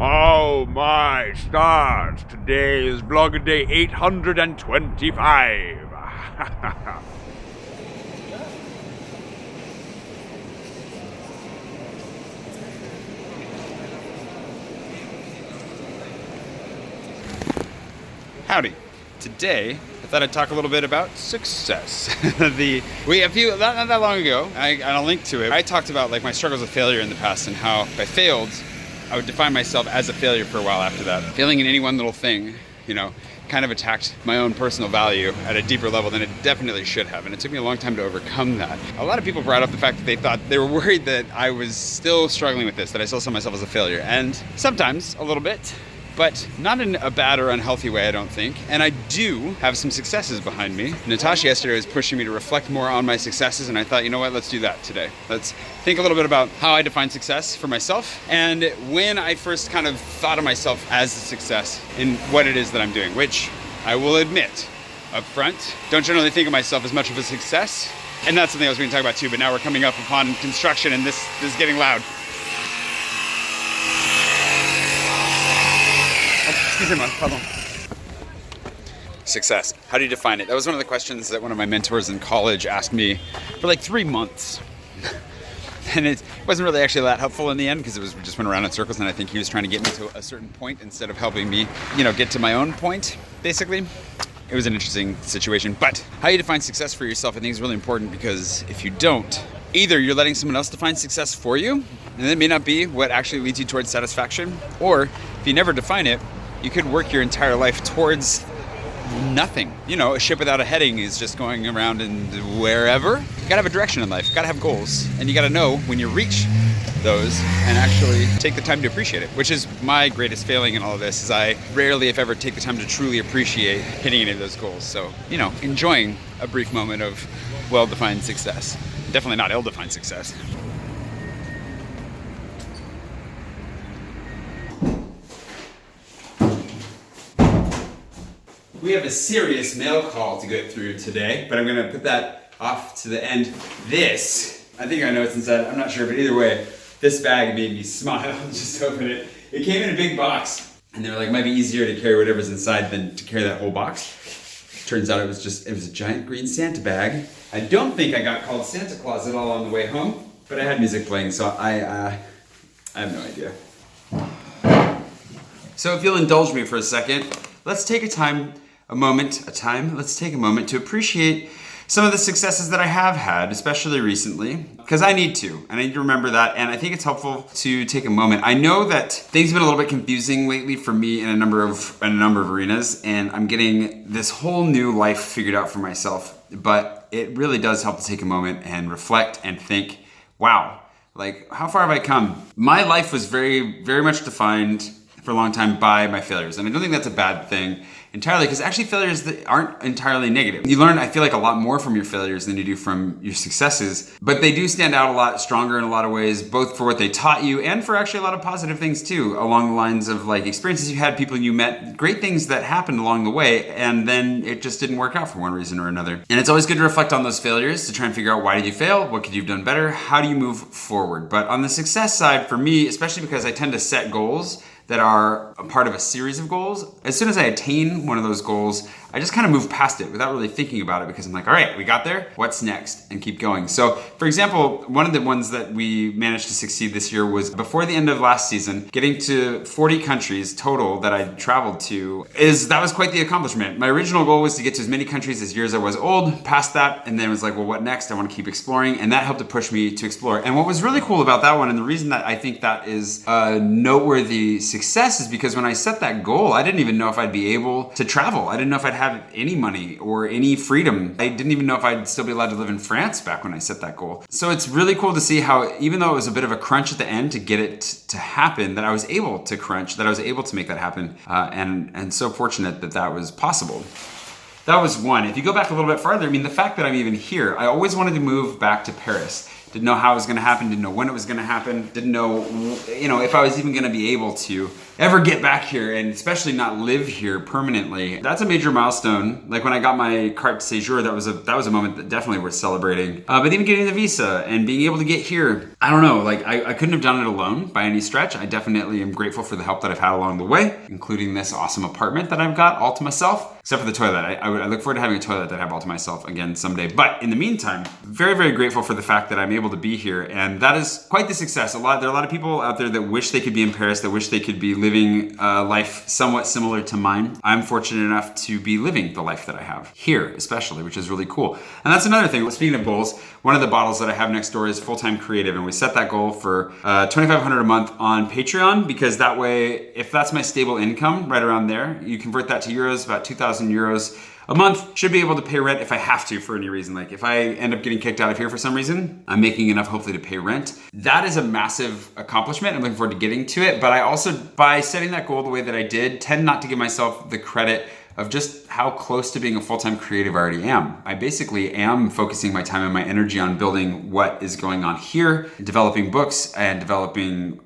Oh my stars, today is vlog day 825. Howdy. Today, I thought I'd talk a little bit about success. Not that long ago, I'll link to it. I talked about like my struggles with failure in the past and how if I failed, I would define myself as a failure for a while after that. Failing in any one little thing, kind of attacked my own personal value at a deeper level than it definitely should have. And it took me a long time to overcome that. A lot of people brought up the fact that they were worried that I was still struggling with this, that I still saw myself as a failure. And sometimes a little bit, but not in a bad or unhealthy way, I don't think. And I do have some successes behind me. Natasha yesterday was pushing me to reflect more on my successes, and I thought, you know what, let's do that today. Let's think a little bit about how I define success for myself, and when I first kind of thought of myself as a success in what it is that I'm doing, which I will admit up front, don't generally think of myself as much of a success. And that's something I was going to talk about too, but now we're coming up upon construction and this is getting loud. Pardon. Success. How do you define it? That was one of the questions that one of my mentors in college asked me for like 3 months. And it wasn't really actually that helpful in the end because we just went around in circles, and I think he was trying to get me to a certain point instead of helping me, get to my own point, basically. It was an interesting situation. But how you define success for yourself, I think is really important, because if you don't, either you're letting someone else define success for you, and it may not be what actually leads you towards satisfaction, or if you never define it, you could work your entire life towards nothing. A ship without a heading is just going around and wherever. You gotta have a direction in life, you gotta have goals, and you gotta know when you reach those and actually take the time to appreciate it, which is my greatest failing in all of this, is I rarely, if ever, take the time to truly appreciate hitting any of those goals. So, enjoying a brief moment of well-defined success. Definitely not ill-defined success. We have a serious mail call to go through today, but I'm gonna put that off to the end. I think I know what's inside. I'm not sure, but either way, this bag made me smile. Just open it. It came in a big box, and they were like, it might be easier to carry whatever's inside than to carry that whole box. Turns out it was a giant green Santa bag. I don't think I got called Santa Claus at all on the way home, but I had music playing, so I have no idea. So if you'll indulge me for a second, let's take a moment to appreciate some of the successes that I have had, especially recently, because I need to remember that, and I think it's helpful to take a moment. I know that things have been a little bit confusing lately for me in a number of arenas, and I'm getting this whole new life figured out for myself, but it really does help to take a moment and reflect and think, wow, like how far have I come? My life was very, very much defined for a long time by my failures, and I don't think that's a bad thing entirely, because actually failures that aren't entirely negative. You learn, I feel like, a lot more from your failures than you do from your successes, but they do stand out a lot stronger in a lot of ways, both for what they taught you and for actually a lot of positive things too, along the lines of like experiences you had, people you met, great things that happened along the way, and then it just didn't work out for one reason or another. And it's always good to reflect on those failures to try and figure out, why did you fail? What could you have done better? How do you move forward? But on the success side, for me, especially because I tend to set goals that are a part of a series of goals, as soon as I attain one of those goals, I just kind of move past it without really thinking about it, because I'm like, all right, we got there, what's next? And keep going. So for example, one of the ones that we managed to succeed this year was, before the end of last season, getting to 40 countries total that I traveled to. That was quite the accomplishment. My original goal was to get to as many countries as year as I was old, past that, and then it was like, well, what next? I want to keep exploring, and that helped to push me to explore. And what was really cool about that one, and the reason that I think that is a noteworthy success, is because when I set that goal, I didn't even know if I'd be able to travel. I didn't know if I'd have any money or any freedom. I didn't even know if I'd still be allowed to live in France back when I set that goal. So it's really cool to see how, even though it was a bit of a crunch at the end to get it to happen, that I was able to crunch, that I was able to make that happen, and so fortunate that that was possible. That was one. If you go back a little bit farther, the fact that I'm even here, I always wanted to move back to Paris. Didn't know how it was gonna happen, didn't know when it was gonna happen, didn't know, if I was even gonna be able to ever get back here, and especially not live here permanently. That's a major milestone. Like when I got my carte de séjour, that was a moment that definitely worth celebrating. But even getting the visa and being able to get here, I don't know, like I couldn't have done it alone by any stretch. I definitely am grateful for the help that I've had along the way, including this awesome apartment that I've got all to myself, except for the toilet. I look forward to having a toilet that I have all to myself again someday. But in the meantime, very, very grateful for the fact that I'm able to be here. And that is quite the success. There are a lot of people out there that wish they could be in Paris, that wish they could be living a life somewhat similar to mine. I'm fortunate enough to be living the life that I have here, especially, which is really cool. And that's another thing. Speaking of goals, one of the bottles that I have next door is full-time creative, and we set that goal for $2,500 a month on Patreon, because that way, if that's my stable income right around there, you convert that to euros, about 2,000 euros a month, should be able to pay rent if I have to for any reason. Like if I end up getting kicked out of here for some reason, I'm making enough hopefully to pay rent. That is a massive accomplishment. I'm looking forward to getting to it. But I also, by setting that goal the way that I did, tend not to give myself the credit of just how close to being a full-time creative I already am. I basically am focusing my time and my energy on building what is going on here, developing books and developing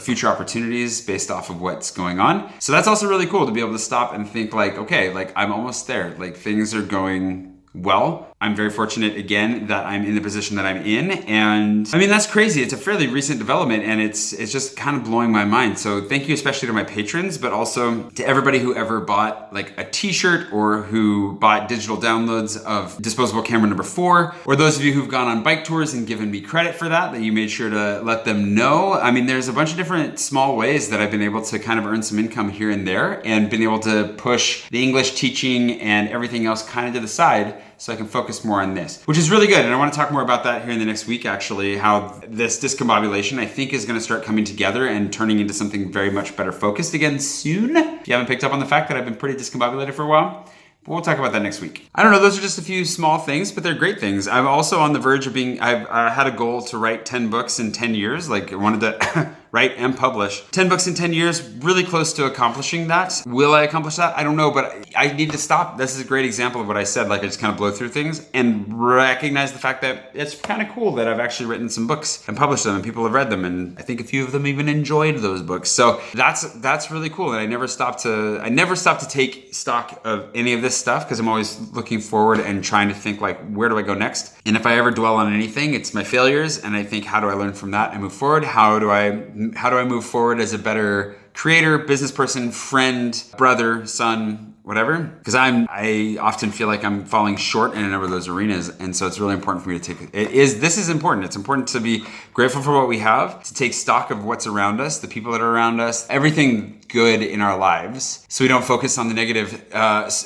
future opportunities based off of what's going on. So that's also really cool to be able to stop and think like, okay, like I'm almost there. Like things are going well. I'm very fortunate again that I'm in the position that I'm in, and I mean that's crazy. It's a fairly recent development, and it's just kind of blowing my mind. So thank you especially to my patrons, but also to everybody who ever bought like a t-shirt or who bought digital downloads of disposable camera number 4, or those of you who've gone on bike tours and given me credit for that you made sure to let them know. I mean, there's a bunch of different small ways that I've been able to kind of earn some income here and there, and been able to push the English teaching and everything else kind of to the side so I can focus more on this, which is really good. And I want to talk more about that here in the next week, actually, how this discombobulation I think is going to start coming together and turning into something very much better focused again soon. If you haven't picked up on the fact that I've been pretty discombobulated for a while, but we'll talk about that next week. I don't know, those are just a few small things, but they're great things. I'm also on the verge of I've had a goal to write 10 books in 10 years. Like I wanted to write and publish 10 books in 10 years, really close to accomplishing that. Will I accomplish that? I don't know, but I need to stop. This is a great example of what I said, like I just kind of blow through things and recognize the fact that it's kind of cool that I've actually written some books and published them and people have read them, and I think a few of them even enjoyed those books. So that's really cool. And I never stop to take stock of any of this stuff, because I'm always looking forward and trying to think like, where do I go next? And if I ever dwell on anything, it's my failures, and I think, how do I learn from that and move forward? How do I move forward as a better creator, business person, friend, brother, son, whatever? Because I often feel like I'm falling short in a number of those arenas, and so it's really important for me to take. This is important. It's important to be grateful for what we have, to take stock of what's around us, the people that are around us, everything good in our lives, so we don't focus on the negative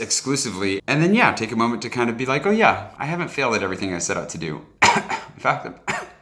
exclusively. And then take a moment to kind of be like, oh yeah, I haven't failed at everything I set out to do. In fact,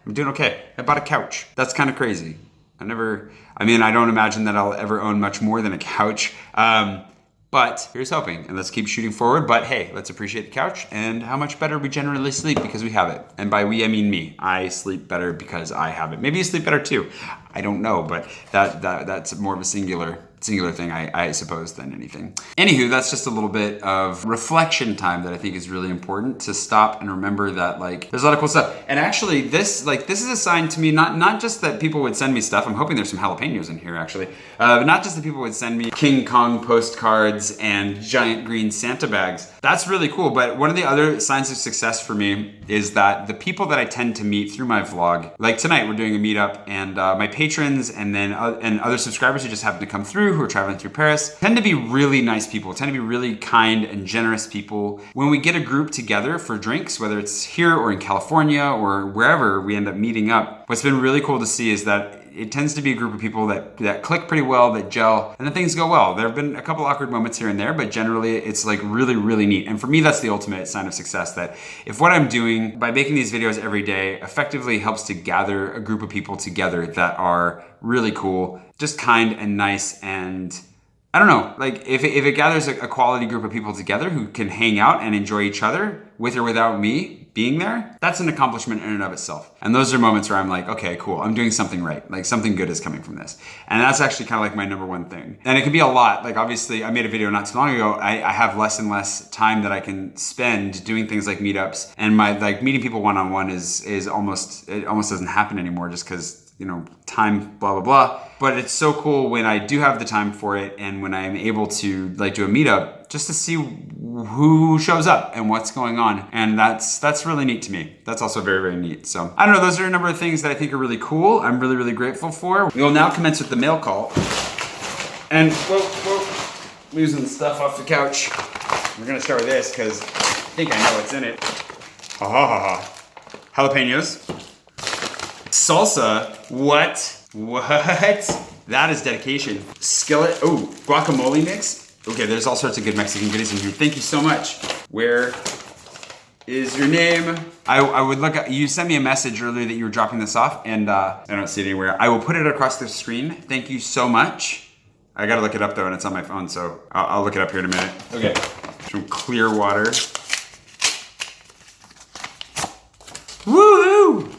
I'm doing okay. I bought a couch. That's kind of crazy. I don't imagine that I'll ever own much more than a couch. But here's hoping, and let's keep shooting forward. But hey, let's appreciate the couch and how much better we generally sleep because we have it. And by we, I mean me. I sleep better because I have it. Maybe you sleep better too. I don't know, but that's more of a singular thing, I suppose, than anything. Anywho, that's just a little bit of reflection time that I think is really important, to stop and remember that like there's a lot of cool stuff. And actually this is a sign to me, not just that people would send me stuff. I'm hoping there's some jalapenos in here actually. But not just that people would send me King Kong postcards and giant green Santa bags. That's really cool. But one of the other signs of success for me is that the people that I tend to meet through my vlog, like tonight we're doing a meetup, and my patrons and then and other subscribers who just happen to come through, who are traveling through Paris, tend to be really nice people, tend to be really kind and generous people. When we get a group together for drinks, whether it's here or in California or wherever we end up meeting up, what's been really cool to see is that it tends to be a group of people that click pretty well, that gel, and then things go well. There have been a couple awkward moments here and there, but generally it's like really, really neat. And for me, that's the ultimate sign of success, that if what I'm doing by making these videos every day effectively helps to gather a group of people together that are really cool, just kind and nice, and I don't know, like if it gathers a quality group of people together who can hang out and enjoy each other with or without me, being there, that's an accomplishment in and of itself. And those are moments where I'm like, okay, cool, I'm doing something right. Like something good is coming from this. And that's actually kind of like my number one thing. And it can be a lot. Like obviously I made a video not too long ago. I have less and less time that I can spend doing things like meetups, and my like meeting people one-on-one is almost, it almost doesn't happen anymore just because, you know, time, blah, blah, blah. But it's so cool when I do have the time for it and when I'm able to like do a meetup just to see who shows up and what's going on. And that's really neat to me. That's also very, very neat. So I don't know, those are a number of things that I think are really cool. I'm really, really grateful for. We will now commence with the mail call. And whoa, losing the stuff off the couch. We're gonna start with this because I think I know what's in it. Ha ha ha ha. Jalapenos. Salsa. What? That is dedication. Skillet. Oh, guacamole mix. Okay, there's all sorts of good Mexican goodies in here. Thank you so much. Where is your name? I would look at, you sent me a message earlier that you were dropping this off, and I don't see it anywhere. I will put it across the screen. Thank you so much. I gotta look it up though, and it's on my phone, so I'll look it up here in a minute. Okay, from Clearwater. Woohoo!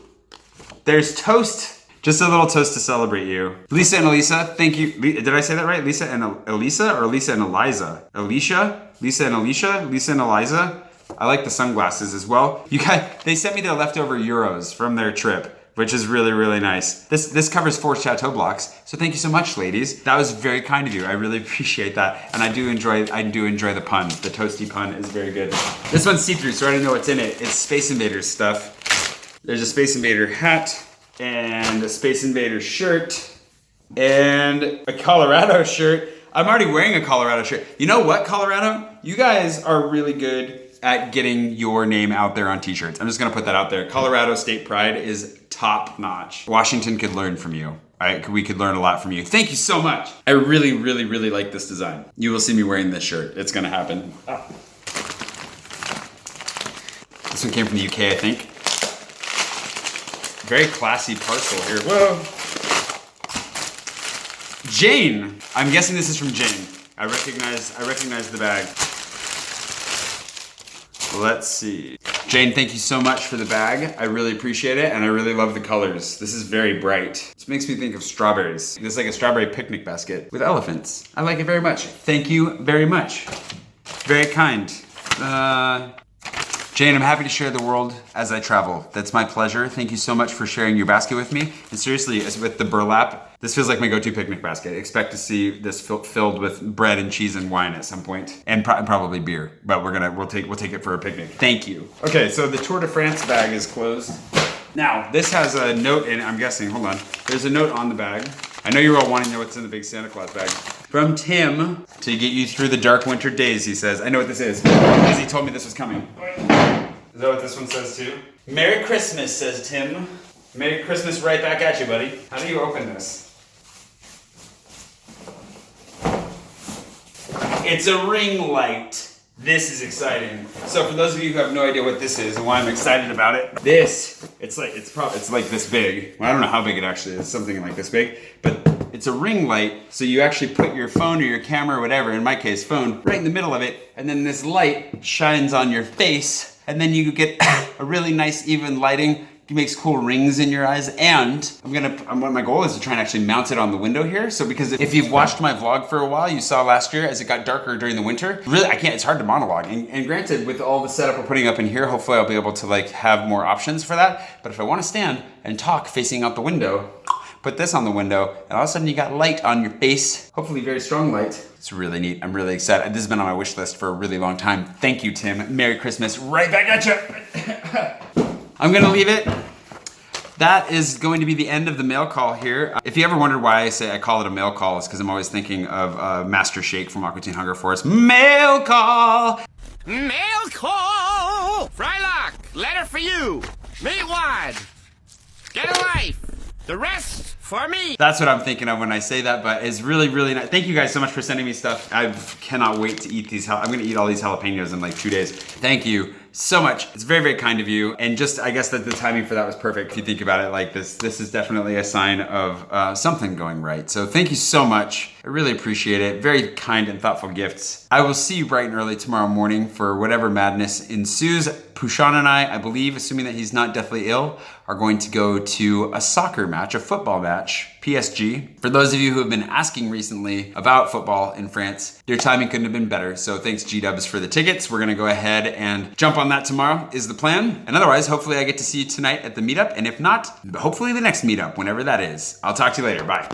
There's toast. Just a little toast to celebrate you. Lisa and Elisa, thank you. Did I say that right? Lisa and Elisa or Lisa and Eliza? Alicia? Lisa and Alicia? Lisa and Eliza? I like the sunglasses as well. You guys, they sent me their leftover euros from their trip, which is really, really nice. This covers 4 chateau blocks, so thank you so much, ladies. That was very kind of you. I really appreciate that, and I do enjoy the pun. The toasty pun is very good. This one's see-through, so I don't know what's in it. It's Space Invaders stuff. There's a Space Invader hat, and a Space Invader shirt, and a Colorado shirt. I'm already wearing a Colorado shirt. You know what, Colorado? You guys are really good at getting your name out there on t-shirts. I'm just gonna put that out there. Colorado State Pride is top notch. Washington could learn from you. We could learn a lot from you. Thank you so much. I really, really, really like this design. You will see me wearing this shirt. It's gonna happen. This one came from the UK, I think. Very classy parcel here. Whoa. Jane. I'm guessing this is from Jane. I recognize the bag. Let's see. Jane, thank you so much for the bag. I really appreciate it, and I really love the colors. This is very bright. This makes me think of strawberries. This is like a strawberry picnic basket with elephants. I like it very much. Thank you very much. Very kind. Jane, I'm happy to share the world as I travel. That's my pleasure. Thank you so much for sharing your basket with me. And seriously, with the burlap, this feels like my go-to picnic basket. Expect to see this filled with bread and cheese and wine at some point, and probably beer. But we'll take it for a picnic. Thank you. Okay, so the Tour de France bag is closed. Now this has a note in it. I'm guessing. Hold on. There's a note on the bag. I know you're all wanting to know what's in the big Santa Claus bag. From Tim, to get you through the dark winter days, he says. I know what this is, because he told me this was coming. Is that what this one says too? Merry Christmas, says Tim. Merry Christmas right back at you, buddy. How do you open this? It's a ring light. This is exciting. So for those of you who have no idea what this is and why I'm excited about it, it's like this big. Well, I don't know how big it actually is, something like this big, but it's a ring light. So you actually put your phone or your camera or whatever, in my case, phone, right in the middle of it, and then this light shines on your face, and then you get a really nice even lighting. It makes cool rings in your eyes, and my goal is to try and actually mount it on the window here. So because if you've watched my vlog for a while, you saw last year as it got darker during the winter, really it's hard to monologue. And granted, with all the setup we're putting up in here, hopefully I'll be able to like have more options for that. But if I want to stand and talk facing out the window, put this on the window, and all of a sudden you got light on your face, hopefully very strong light. It's really neat. I'm really excited. This has been on my wish list for a really long time. Thank you, Tim. Merry Christmas right back at you. I'm gonna leave it. That is going to be the end of the mail call here. If you ever wondered why I call it a mail call, it's because I'm always thinking of Master Shake from Aqua Teen Hunger Force. Mail call! Mail call! Frylock, letter for you. Meet wide. Get a life. The rest for me. That's what I'm thinking of when I say that, but it's really, really nice. Thank you guys so much for sending me stuff. I cannot wait to eat these. I'm gonna eat all these jalapenos in like 2 days. Thank you so much. It's very, very kind of you. And just, I guess that the timing for that was perfect. If you think about it like this is definitely a sign of something going right. So thank you so much. I really appreciate it. Very kind and thoughtful gifts. I will see you bright and early tomorrow morning for whatever madness ensues. Pushan and I believe, assuming that he's not deathly ill, are going to go to a soccer match, a football match, PSG. For those of you who have been asking recently about football in France, your timing couldn't have been better. So thanks G-Dubs for the tickets. We're gonna go ahead and jump on that tomorrow is the plan. And otherwise, hopefully I get to see you tonight at the meetup. And if not, hopefully the next meetup, whenever that is. I'll talk to you later, bye.